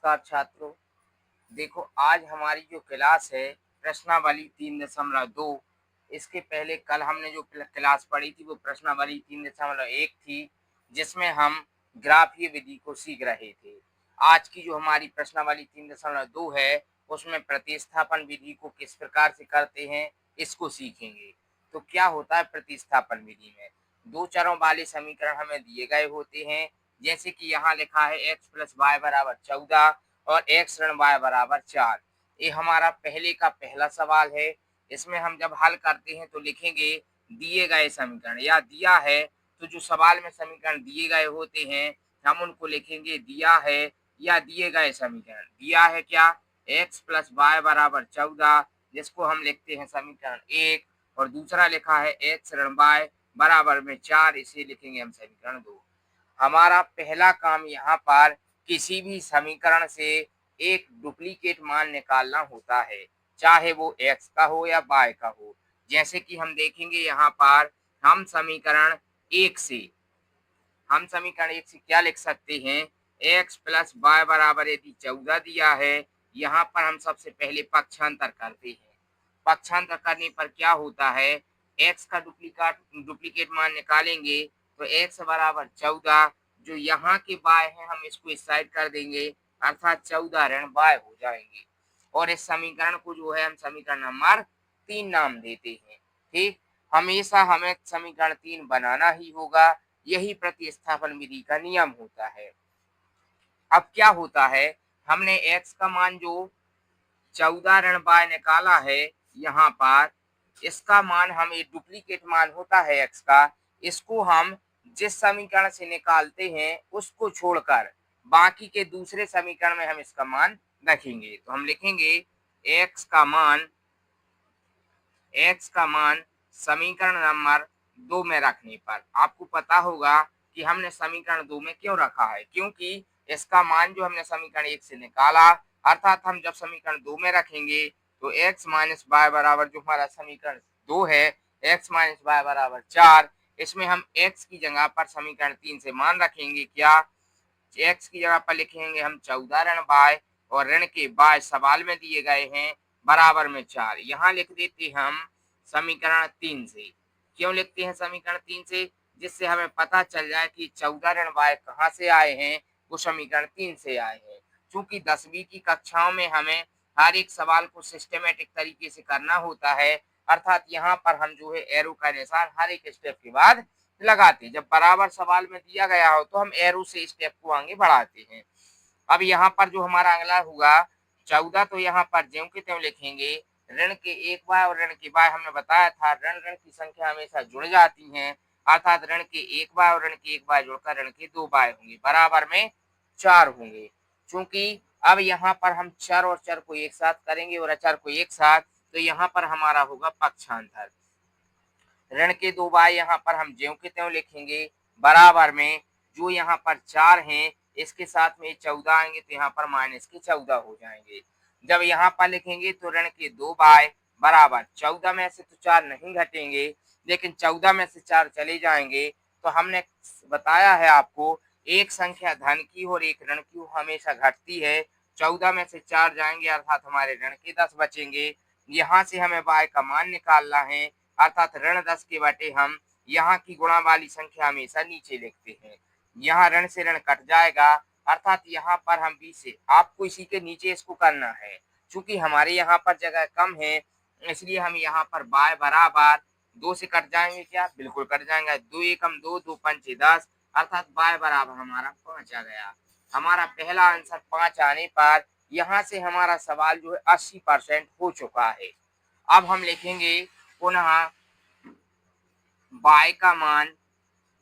नमस्कार छात्रों। देखो, आज हमारी जो क्लास है प्रश्नावली 3.2। इसके पहले कल हमने जो क्लास पढ़ी थी वो प्रश्नावली 3.1 थी, जिसमें हम ग्राफीय विधि को सीख रहे थे। आज की जो हमारी प्रश्नावली 3.2 है उसमें प्रतिस्थापन विधि को किस प्रकार से करते हैं इसको सीखेंगे। तो क्या होता है प्रतिस्थापन विधि में, दो चरों वाले समीकरण हमें दिए गए होते हैं, जैसे कि यहाँ लिखा है x प्लस वाई बराबर 14 और x ऋण y बराबर 4। ये हमारा पहले का पहला सवाल है। इसमें हम जब हल करते हैं तो लिखेंगे दिए गए समीकरण, या दिया है तो जो सवाल में समीकरण दिए गए होते हैं हम उनको लिखेंगे दिया है या दिए गए समीकरण। दिया है क्या, x प्लस वाई बराबर 14, जिसको हम लिखते हैं समीकरण 1, और दूसरा लिखा है x ऋण y बराबर में 4, इसे लिखेंगे हम समीकरण 2। हमारा पहला काम यहाँ पर किसी भी समीकरण से एक डुप्लीकेट मान निकालना होता है, चाहे वो x का हो या y का हो। जैसे कि हम देखेंगे यहाँ पर हम समीकरण एक से क्या लिख सकते हैं, x प्लस वाई बराबर यदि 14 दिया है, यहाँ पर हम सबसे पहले पक्षांतर करते हैं। पक्षांतर करने पर क्या होता है, x का डुप्लीकेट मान निकालेंगे तो x बराबर 14, जो यहाँ के y है हम इसको इस साइड कर देंगे, अर्थात 14 ऋण y हो जाएंगे। और इस समीकरण को जो है हम समीकरण नंबर 3 नाम देते हैं। ठीक, हमेशा हमें समीकरण 3 बनाना ही होगा, यही प्रतिस्थापन विधि का नियम होता है। अब क्या होता है, हमने x का मान जो 14 ऋण y निकाला है, यहाँ पर इसका मान हम एक डुप्लीकेट मान होता है x का, इसको हम जिस समीकरण से निकालते हैं उसको छोड़कर बाकी के दूसरे समीकरण में हम इसका मान रखेंगे। तो हम लिखेंगे x का मान समीकरण नंबर 2 में रखने पर, आपको पता होगा कि हमने समीकरण 2 में क्यों रखा है, क्योंकि इसका मान जो हमने समीकरण 1 से निकाला, अर्थात हम जब समीकरण 2 में रखेंगे तो x माइनस वाई बराबर जो हमारा समीकरण 2 है, x माइनस वाई बराबर 4, इसमें हम x की जगह पर समीकरण 3 से मान रखेंगे। क्या, x की जगह पर लिखेंगे हम 14 ऋण y, और ऋण के y सवाल में दिए गए हैं बराबर में 4। यहाँ लिख देते हम समीकरण 3 से। क्यों लिखते हैं समीकरण 3 से, जिससे हमें पता चल जाए कि 14 ऋण y कहाँ से आए हैं, वो समीकरण 3 से आए हैं। क्योंकि 10वीं की कक्षाओं में हमें हर एक सवाल को सिस्टमेटिक तरीके से करना होता है, अर्थात यहाँ पर हम जो है एरो का निशान हर एक स्टेप के बाद लगाते। जब बराबर सवाल में दिया गया हो तो हम एरो से स्टेप को आगे बढ़ाते हैं। अब यहाँ पर जो हमारा अगला होगा 14, तो यहाँ पर ज्यों के त्यों लिखेंगे ऋण के एक बाय और ऋण के बाय। हमने बताया था ऋण ऋण की संख्या हमेशा जुड़ जाती है, अर्थात ऋण के एक बाय और ऋण के एक बाय जुड़कर ऋण के 2 बाय होंगे, बराबर में 4 होंगे। चूंकि अब यहाँ पर हम चर और चर को एक साथ करेंगे और अचर को एक साथ, तो यहाँ पर हमारा होगा पक्षांतर। ऋण के 2 बाय यहाँ पर हम ज्यों के त्यों लिखेंगे, बराबर में जो यहाँ पर 4 हैं इसके साथ में 14 आएंगे तो यहाँ पर माइनस के 14 हो जाएंगे। जब यहाँ पर लिखेंगे तो ऋण के 2 बाय बराबर 14 में से तो 4 नहीं घटेंगे, लेकिन 14 में से 4 चले जाएंगे। तो हमने बताया है आपको, एक संख्या धन की और एक ऋण की हमेशा घटती है। 14 में से 4 जाएंगे, अर्थात हमारे ऋण के 10 बचेंगे। यहाँ से हमें y का मान निकालना है, अर्थात ऋण 10 के बटे हम यहाँ की गुणा वाली संख्या हमेशा नीचे लिखते हैं। यहाँ ऋण से ऋण कट जाएगा, अर्थात यहाँ पर हम 20 से, आपको इसी के नीचे इसको करना है। चूंकि हमारे यहाँ पर जगह कम है, इसलिए हम यहाँ पर y बराबर 2 से कट जाएंगे। क्या, बिल्कुल कट जाएंगे। 2 एकम 2, 2 पंचे 10, अर्थात y बराबर हमारा 5 आ गया। हमारा पहला आंसर 5 आने पर यहाँ से हमारा सवाल जो है 80% हो चुका है। अब हम लिखेंगे पुनः y का मान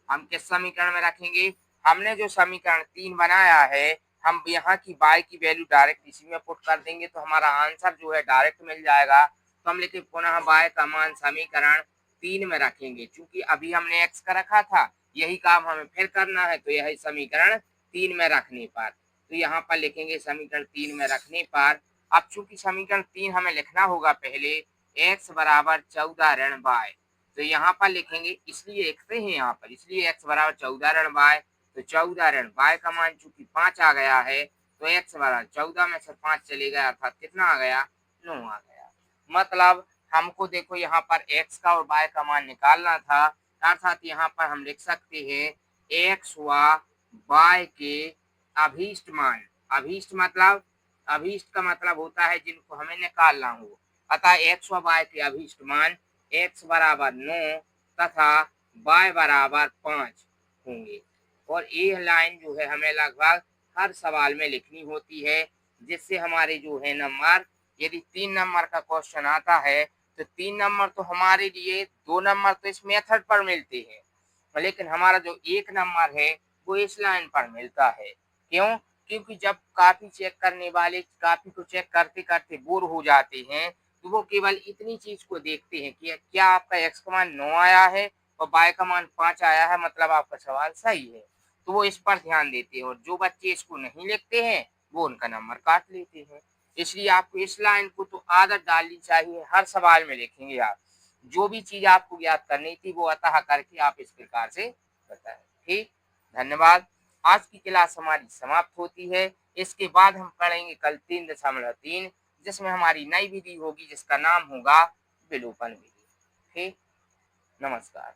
हम किस समीकरण में रखेंगे, हमने जो समीकरण 3 बनाया है हम यहाँ की y की वैल्यू डायरेक्ट इसी में पुट कर देंगे, तो हमारा आंसर जो है डायरेक्ट मिल जाएगा। तो हम लिखे पुनः y का मान समीकरण 3 में रखेंगे। चूंकि अभी हमने x का रखा था, यही काम हमें फिर करना है, तो यही समीकरण 3 में रखने पर, तो यहाँ पर लिखेंगे समीकरण 3 में रखने पर। अब चूंकि समीकरण 3 हमें लिखना होगा पहले x बराबर 14 ऋण y, तो यहाँ पर लिखेंगे, इसलिए लिखते हैं यहाँ पर, इसलिए x बराबर 14 ऋण y, तो 14 ऋण y का मान चूंकि 5 आ गया है, तो x बराबर 14 में से 5 चले गया अर्थात कितना आ गया, 9 आ गया। मतलब हमको देखो यहाँ पर x का और y का मान निकालना था, अर्थात यहाँ पर हम लिख सकते हैं x व y के अभीष्ट मान। अभीष्ट का मतलब होता है जिनको हमें निकालना हो। अतः x व y के अभीष्ट मान x बराबर 9 तथा y बराबर 5 होंगे। और ये लाइन जो है हमें लगभग हर सवाल में लिखनी होती है, जिससे हमारे जो है नंबर, यदि 3 नंबर का क्वेश्चन आता है तो 3 नंबर तो हमारे लिए, 2 नंबर तो इस मेथड पर मिलते हैं, लेकिन हमारा जो 1 नंबर है वो इस लाइन पर मिलता है। क्यों? क्योंकि जब कॉपी चेक करने वाले कॉपी को चेक करते करते बोर हो जाते हैं तो वो केवल इतनी चीज को देखते हैं कि क्या आपका x का मान 9 आया है और y का मान 5 आया है, मतलब आपका सवाल सही है, तो वो इस पर ध्यान देते हैं। और जो बच्चे इसको नहीं लिखते हैं वो उनका नंबर काट लेते हैं। इसलिए आपको इस लाइन को तो आदत डालनी चाहिए, हर सवाल में लिखेंगे आप। जो भी चीज आपको याद करनी थी वो अतः करके आप इस प्रकार से बताएं। ठीक, धन्यवाद। आज की क्लास हमारी समाप्त होती है। इसके बाद हम पढ़ेंगे कल 3.3, जिसमें हमारी नई विधि होगी जिसका नाम होगा विलोपन विधि। ठीक, नमस्कार।